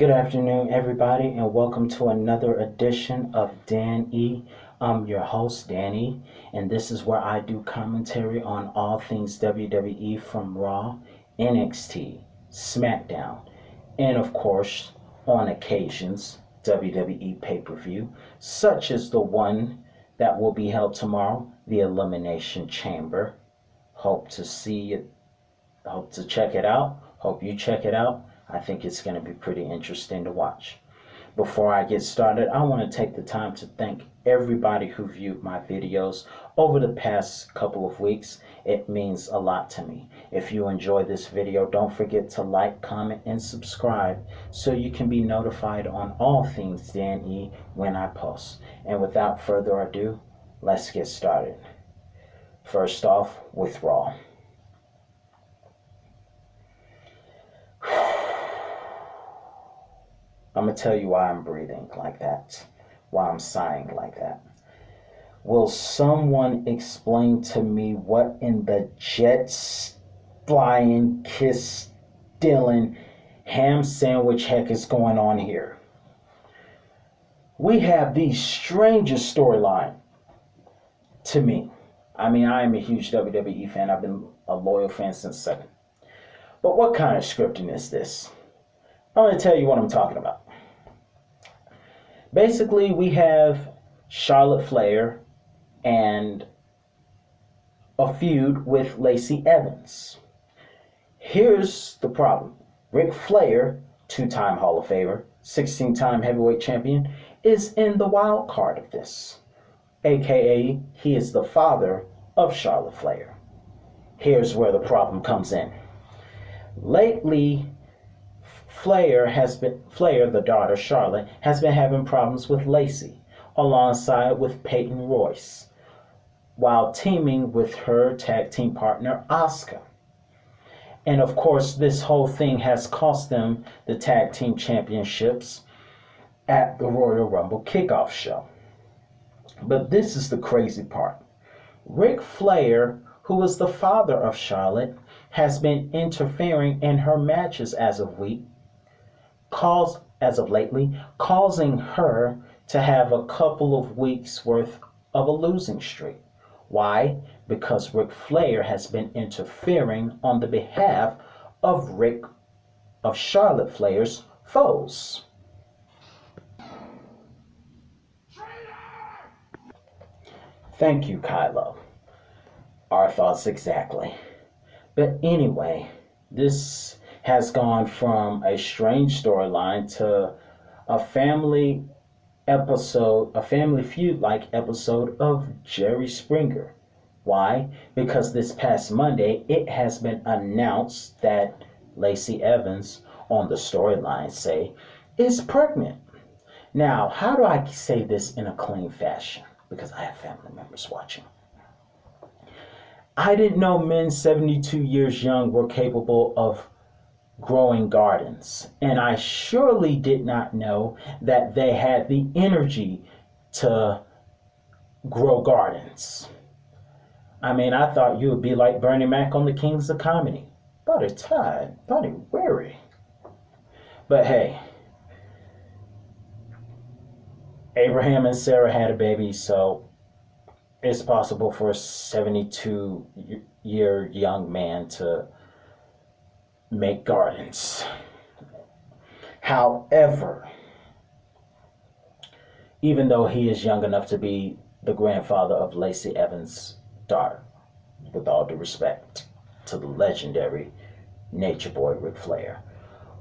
Good afternoon, everybody, and welcome to another edition of Dan E. I'm your host, Dan E., and this is where I do commentary on all things WWE from Raw, NXT, SmackDown, and of course, on occasions, WWE pay-per-view, such as the one that will be held tomorrow, the Elimination Chamber. Hope to see it, hope to check it out. Hope you check it out. I think it's going to be pretty interesting to watch. Before I get started, I want to take the time to thank everybody who viewed my videos over the past couple of weeks. It means a lot to me. If you enjoy this video, don't forget to like, comment, and subscribe so you can be notified on all things Dan E when I post. And without further ado, let's get started. First off, with Raw. I'm going to tell you why I'm breathing like that, why I'm sighing like that. Will someone explain to me what in the jet flying, kiss stealing, ham sandwich heck is going on here? We have the strangest storyline to me. I mean, I am a huge WWE fan. I've been a loyal fan since 7. But what kind of scripting is this? I'm going to tell you what I'm talking about. Basically, we have Charlotte Flair and a feud with Lacey Evans. Here's the problem. Ric Flair, 2-time Hall of Famer, 16-time heavyweight champion, is in the wild card of this. AKA, he is the father of Charlotte Flair. Here's where the problem comes in. Lately, Flair, the daughter, Charlotte, has been having problems with Lacey, alongside with Peyton Royce, while teaming with her tag team partner, Asuka. And of course, this whole thing has cost them the tag team championships at the Royal Rumble kickoff show. But this is the crazy part. Ric Flair, who is the father of Charlotte, has been interfering in her matches as of lately, causing her to have a couple of weeks worth of a losing streak. Why? Because Ric Flair has been interfering on the behalf of Charlotte Flair's foes. Thank you, Kylo. Our thoughts exactly. But anyway, this has gone from a strange storyline to a family feud-like episode of Jerry Springer. Why? Because this past Monday, it has been announced that Lacey Evans, on the storyline, is pregnant. Now, how do I say this in a clean fashion? Because I have family members watching. I didn't know men 72 years young were capable of growing gardens, and I surely did not know that they had the energy to grow gardens. I mean, I thought you would be like Bernie Mac on the Kings of Comedy. Body tied, body weary. But hey, Abraham and Sarah had a baby, so it's possible for a 72-year young man to make gardens. However, even though he is young enough to be the grandfather of Lacey Evans' daughter, with all due respect to the legendary Nature Boy Ric Flair,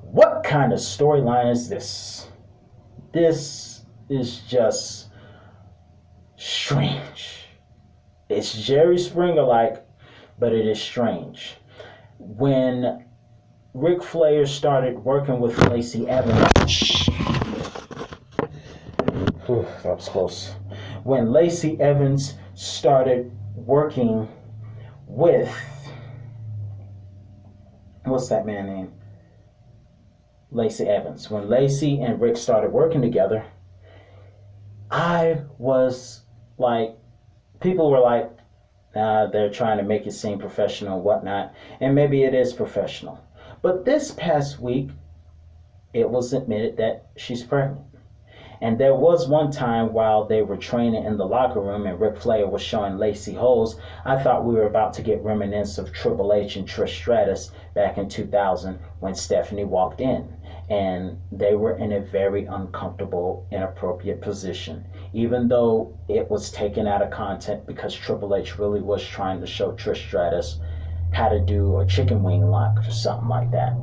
what kind of storyline is this? This is just strange. It's Jerry Springer-like, but it is strange. When Ric Flair started working with Lacey Evans. That was close. When Lacey Evans started working with, what's that man name? Lacey Evans. When Lacey and Rick started working together, I was like, people were like, they're trying to make it seem professional and whatnot. And maybe it is professional. But this past week, it was admitted that she's pregnant. And there was one time while they were training in the locker room and Ric Flair was showing Lacey holes, I thought we were about to get reminiscent of Triple H and Trish Stratus back in 2000 when Stephanie walked in. And they were in a very uncomfortable, inappropriate position, even though it was taken out of content because Triple H really was trying to show Trish Stratus how to do a chicken wing lock or something like that.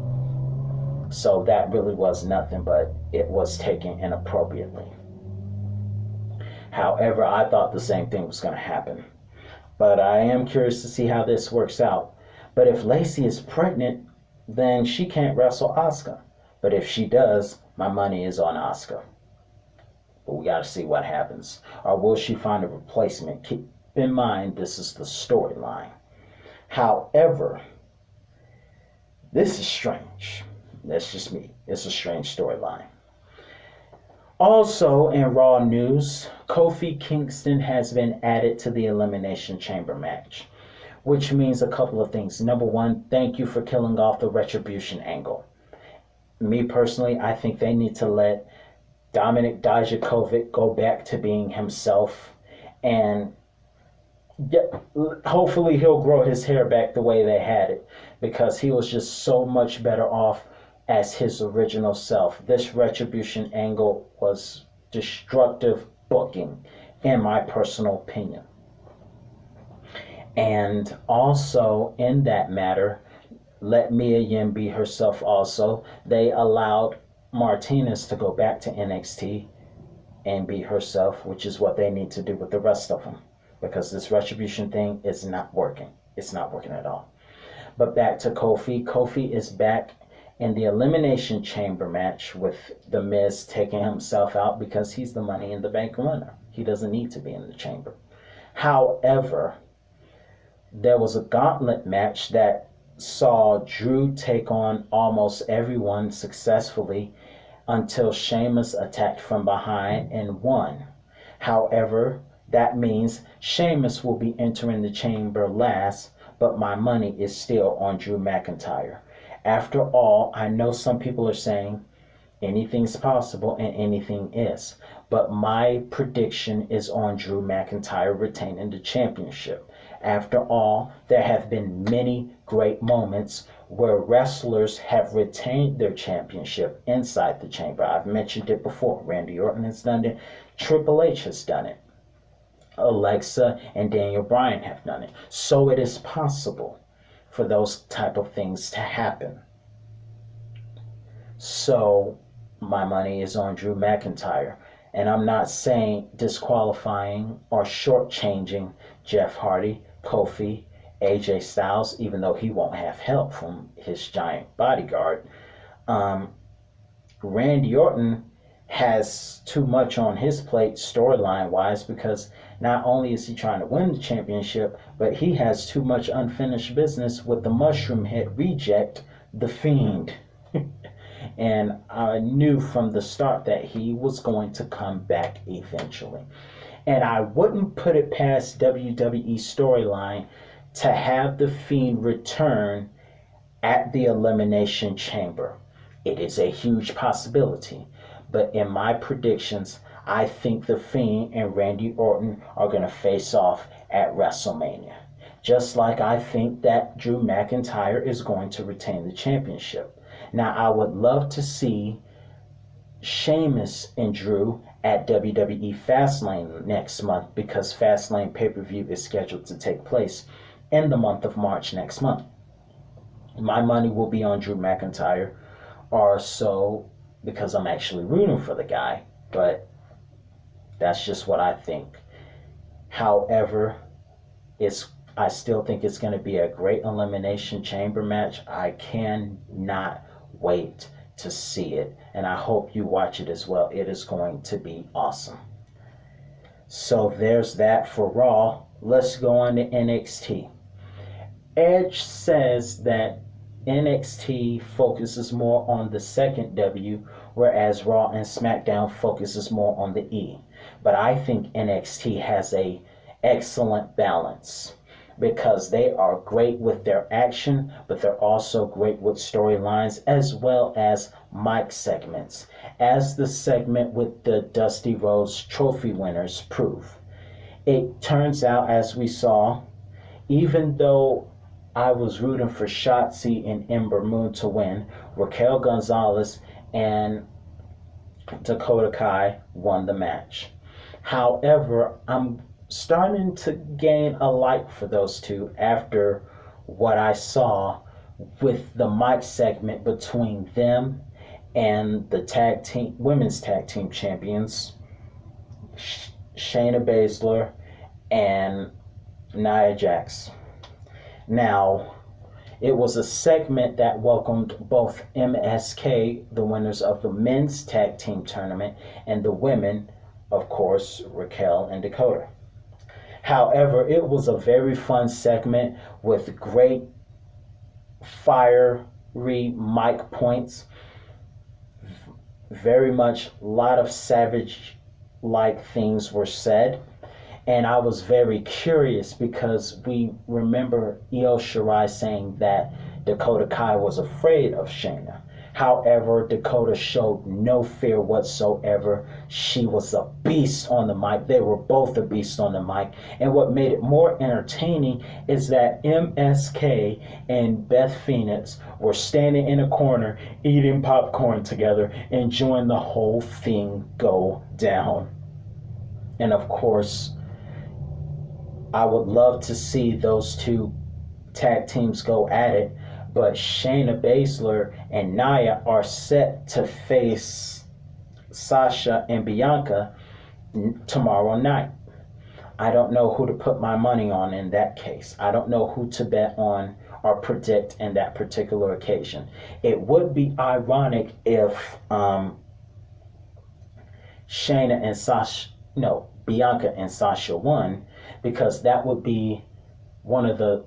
So that really was nothing, but it was taken inappropriately. However, I thought the same thing was going to happen. But I am curious to see how this works out. But if Lacey is pregnant, then she can't wrestle Asuka. But if she does, my money is on Asuka. But we got to see what happens. Or will she find a replacement? Keep in mind, this is the storyline. However, this is strange. That's just me. It's a strange storyline. Also, in Raw news, Kofi Kingston has been added to the Elimination Chamber match, which means a couple of things. Number one, thank you for killing off the Retribution angle. Me personally, I think they need to let Dominik Dijakovic go back to being himself, and hopefully he'll grow his hair back the way they had it, because he was just so much better off as his original self. This Retribution angle was destructive booking, in my personal opinion. And also, in that matter, let Mia Yim be herself also. They allowed Martinez to go back to NXT and be herself, which is what they need to do with the rest of them, because this Retribution thing is not working. It's not working at all. But back to Kofi. Kofi is back in the Elimination Chamber match with The Miz taking himself out because he's the Money in the Bank winner. He doesn't need to be in the chamber. However, there was a gauntlet match that saw Drew take on almost everyone successfully until Sheamus attacked from behind and won. However, that means Sheamus will be entering the chamber last, but my money is still on Drew McIntyre. After all, I know some people are saying anything's possible and anything is, but my prediction is on Drew McIntyre retaining the championship. After all, there have been many great moments where wrestlers have retained their championship inside the chamber. I've mentioned it before. Randy Orton has done it. Triple H has done it. Alexa and Daniel Bryan have done it. So it is possible for those type of things to happen. So my money is on Drew McIntyre. And I'm not saying disqualifying or shortchanging Jeff Hardy, Kofi, AJ Styles, even though he won't have help from his giant bodyguard. Randy Orton has too much on his plate storyline wise, because not only is he trying to win the championship, but he has too much unfinished business with the mushroom head reject, The Fiend. And I knew from the start that he was going to come back eventually. And I wouldn't put it past WWE storyline to have The Fiend return at the Elimination Chamber. It is a huge possibility. But in my predictions, I think The Fiend and Randy Orton are going to face off at WrestleMania. Just like I think that Drew McIntyre is going to retain the championship. Now, I would love to see Sheamus and Drew at WWE Fastlane next month, because Fastlane pay-per-view is scheduled to take place in the month of March next month. My money will be on Drew McIntyre, or so, because I'm actually rooting for the guy, but that's just what I think. However, I still think it's going to be a great Elimination Chamber match. I cannot wait to see it, and I hope you watch it as well. It is going to be awesome. So there's that for Raw. Let's go on to NXT. Edge says that NXT focuses more on the second W, whereas Raw and SmackDown focuses more on the E. But I think NXT has a excellent balance, because they are great with their action, but they're also great with storylines as well as mic segments, as the segment with the Dusty Rhodes Trophy winners prove. It turns out, as we saw, even though I was rooting for Shotzi and Ember Moon to win, Raquel Gonzalez and Dakota Kai won the match. However, I'm starting to gain a like for those two after what I saw with the mic segment between them and the tag team women's tag team champions Shayna Baszler and Nia Jax. Now, it was a segment that welcomed both MSK, the winners of the men's tag team tournament, and the women, of course, Raquel and Dakota. However, it was a very fun segment with great fiery mic points. Very much a lot of savage like things were said. And I was very curious because we remember Io Shirai saying that Dakota Kai was afraid of Shayna. However, Dakota showed no fear whatsoever. She was a beast on the mic. They were both a beast on the mic. And what made it more entertaining is that MSK and Beth Phoenix were standing in a corner eating popcorn together, enjoying the whole thing go down. And of course, I would love to see those two tag teams go at it, but Shayna Baszler and Nia are set to face Sasha and Bianca tomorrow night. I don't know who to put my money on in that case. I don't know who to bet on or predict in that particular occasion. It would be ironic if Shayna and Sasha, no, Bianca and Sasha won, because that would be one of the,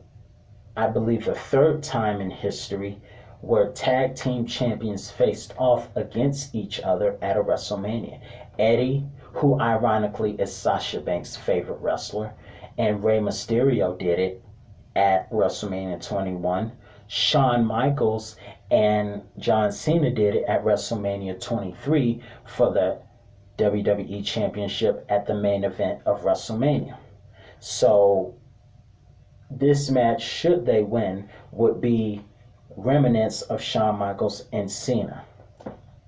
I believe, the third time in history where tag team champions faced off against each other at a WrestleMania. Eddie, who ironically is Sasha Banks' favorite wrestler, and Rey Mysterio did it at WrestleMania 21. Shawn Michaels and John Cena did it at WrestleMania 23 for the WWE Championship at the main event of WrestleMania. So this match, should they win, would be remnants of Shawn Michaels and Cena.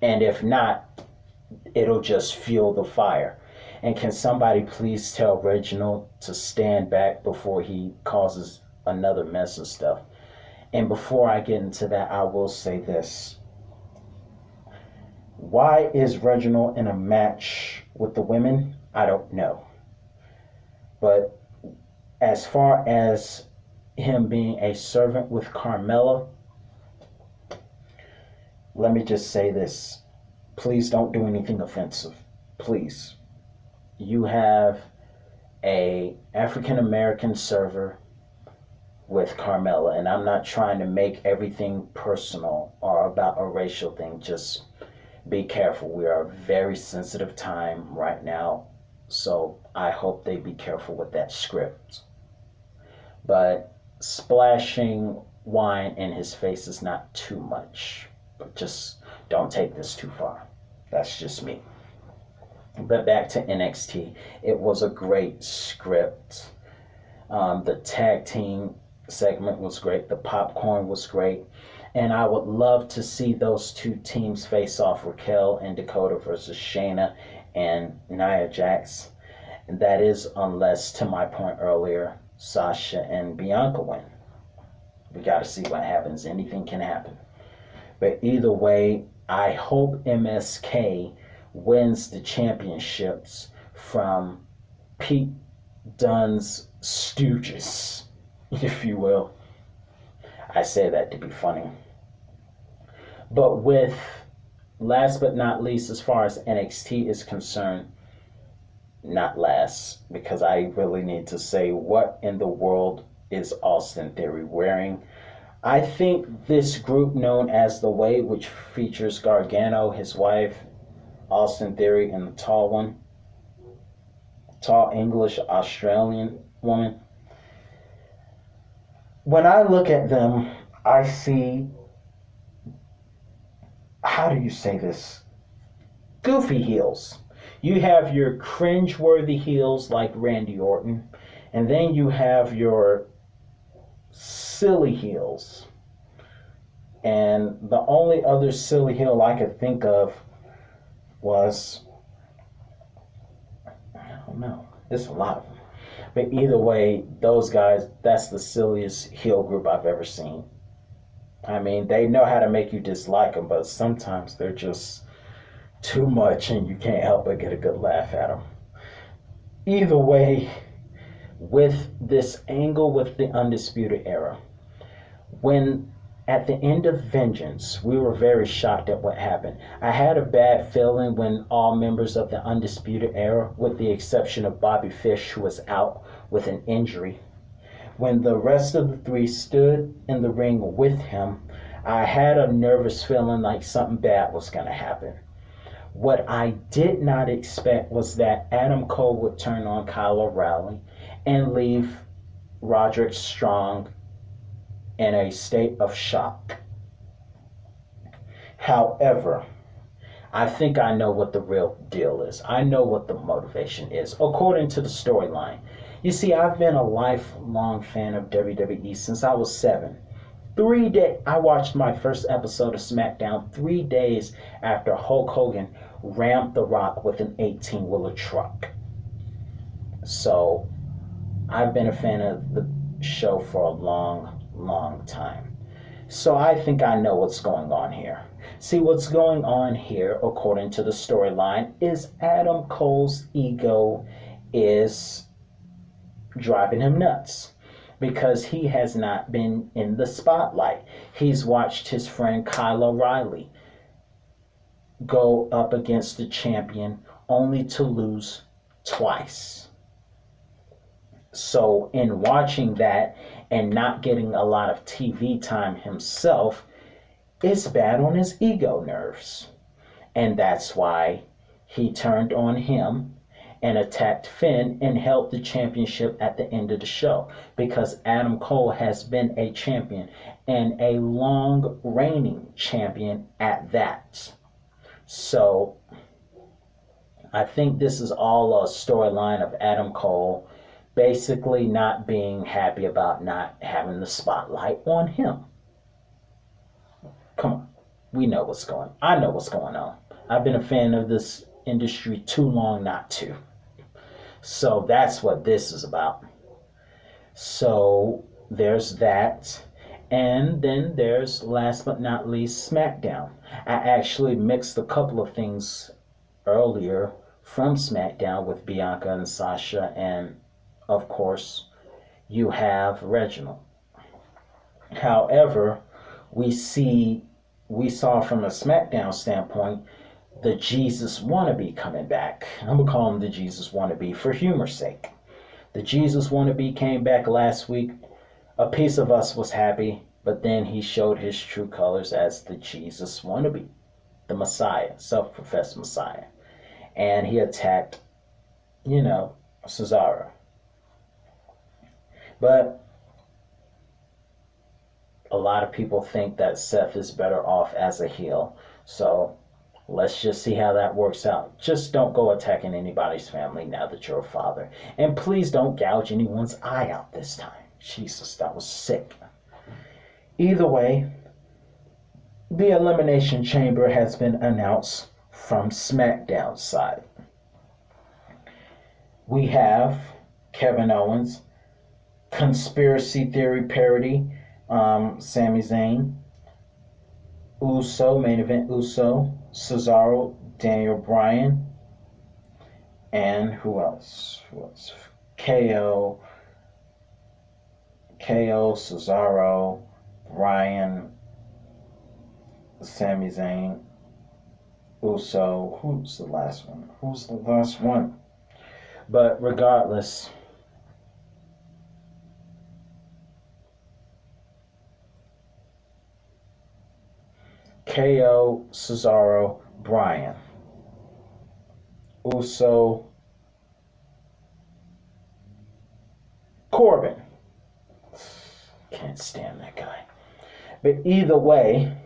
And if not, it'll just fuel the fire. And can somebody please tell Reginald to stand back before he causes another mess of stuff? And before I get into that, I will say this. Why is Reginald in a match with the women? I don't know. But as far as him being a servant with Carmella, let me just say this. Please don't do anything offensive. Please. You have a African American server with Carmella, and I'm not trying to make everything personal or about a racial thing. Just be careful. We are a very sensitive time right now, so I hope they be careful with that script. But splashing wine in his face is not too much. But just don't take this too far. That's just me. But back to NXT. It was a great script. The tag team segment was great. The popcorn was great. And I would love to see those two teams face off, Raquel and Dakota versus Shayna and Nia Jax. And that is unless, to my point earlier, Sasha and Bianca win. We got to see what happens. Anything can happen. But either way, I hope MSK wins the championships from Pete Dunne's stooges, if you will. I say that to be funny. But with, last but not least, as far as NXT is concerned, not last, because I really need to say, what in the world is Austin Theory wearing? I think this group known as The Way, which features Gargano, his wife, Austin Theory, and the tall English Australian woman. When I look at them, I see how do you say this? Goofy heels. You have your cringe-worthy heels like Randy Orton, and then you have your silly heels. And the only other silly heel I could think of was, I don't know, there's a lot of them. But either way, those guys, that's the silliest heel group I've ever seen. I mean, they know how to make you dislike them, but sometimes they're just too much and you can't help but get a good laugh at them. Either way, with this angle with the Undisputed Era, when at the end of Vengeance, we were very shocked at what happened. I had a bad feeling when all members of the Undisputed Era, with the exception of Bobby Fish, who was out with an injury, when the rest of the three stood in the ring with him, I had a nervous feeling like something bad was going to happen. What I did not expect was that Adam Cole would turn on Kyle O'Reilly and leave Roderick Strong in a state of shock. However, I think I know what the real deal is. I know what the motivation is, according to the storyline. You see, I've been a lifelong fan of WWE since I was 7. 3 days, I watched my first episode of SmackDown 3 days after Hulk Hogan rammed The Rock with an 18-wheeler truck. So, I've been a fan of the show for a long time. So I think I know what's going on here. See, what's going on here, according to the storyline, is Adam Cole's ego is driving him nuts because he has not been in the spotlight. He's watched his friend Kyle O'Reilly go up against the champion only to lose twice. So, in watching that and not getting a lot of TV time himself, it's bad on his ego nerves. And that's why he turned on him and attacked Finn and held the championship at the end of the show. Because Adam Cole has been a champion and a long reigning champion at that. So, I think this is all a storyline of Adam Cole basically not being happy about not having the spotlight on him. Come on. We know what's going on. I know what's going on. I've been a fan of this industry too long not to. So that's what this is about. So there's that. And then there's, last but not least, SmackDown. I actually mixed a couple of things earlier from SmackDown with Bianca and Sasha, and of course, you have Reginald. However, we saw from a SmackDown standpoint the Jesus wannabe coming back. I'm gonna call him the Jesus wannabe for humor's sake. The Jesus wannabe came back last week. A piece of us was happy, but then he showed his true colors as the Jesus wannabe, the Messiah, self-professed Messiah, and he attacked, Cesaro. But a lot of people think that Seth is better off as a heel. So let's just see how that works out. Just don't go attacking anybody's family now that you're a father. And please don't gouge anyone's eye out this time. Jesus, that was sick. Either way, the Elimination Chamber has been announced from SmackDown's side. We have Kevin Owens, conspiracy theory parody, Sami Zayn, Uso, main event Uso, Cesaro, Daniel Bryan, and who else? KO, Cesaro, Bryan, Sami Zayn, Uso. Who's the last one? But regardless, KO, Cesaro, Bryan, Uso, Corbin. Can't stand that guy. But either way,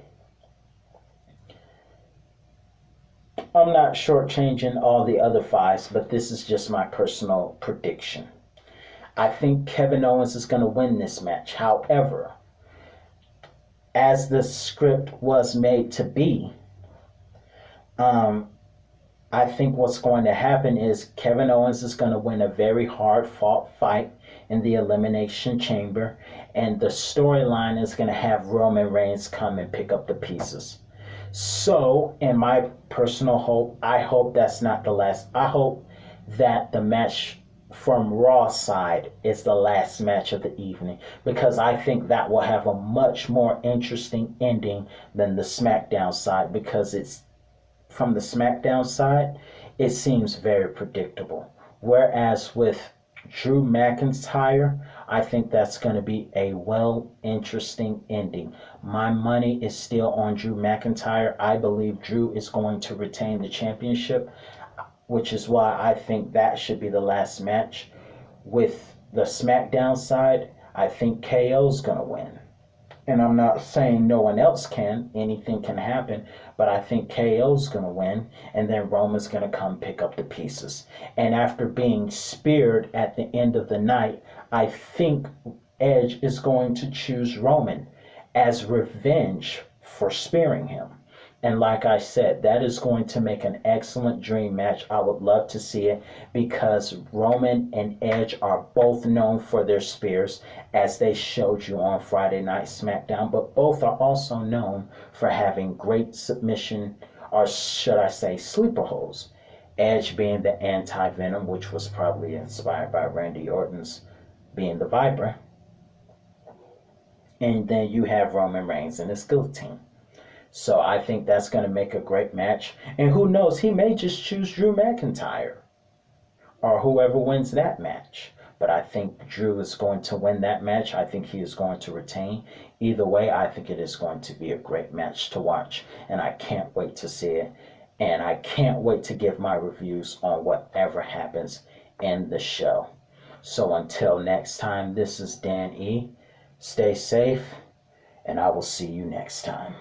I'm not shortchanging all the other fives, but this is just my personal prediction. I think Kevin Owens is going to win this match. However, as the script was made to be, um, I think what's going to happen is Kevin Owens is going to win a very hard fought fight in the Elimination Chamber, and the storyline is going to have Roman Reigns come and pick up the pieces. So, in my personal hope, I hope that's not the last. I hope that the match from Raw side is the last match of the evening, because I think that will have a much more interesting ending than the SmackDown side, because it's from the SmackDown side, it seems very predictable. Whereas with Drew McIntyre, I think that's going to be a interesting ending. My money is still on Drew McIntyre. I believe Drew is going to retain the championship, which is why I think that should be the last match. With the SmackDown side, I think KO's going to win. And I'm not saying no one else can. Anything can happen. But I think KO's going to win. And then Roman's going to come pick up the pieces. And after being speared at the end of the night, I think Edge is going to choose Roman as revenge for spearing him. And like I said, that is going to make an excellent dream match. I would love to see it, because Roman and Edge are both known for their spears, as they showed you on Friday Night SmackDown, but both are also known for having great submission, or should I say sleeper holds. Edge being the anti-venom, which was probably inspired by Randy Orton's being the Viper. And then you have Roman Reigns and his guillotine. So I think that's going to make a great match. And who knows, he may just choose Drew McIntyre or whoever wins that match. But I think Drew is going to win that match. I think he is going to retain. Either way, I think it is going to be a great match to watch. And I can't wait to see it. And I can't wait to give my reviews on whatever happens in the show. So until next time, this is Dan E. Stay safe, and I will see you next time.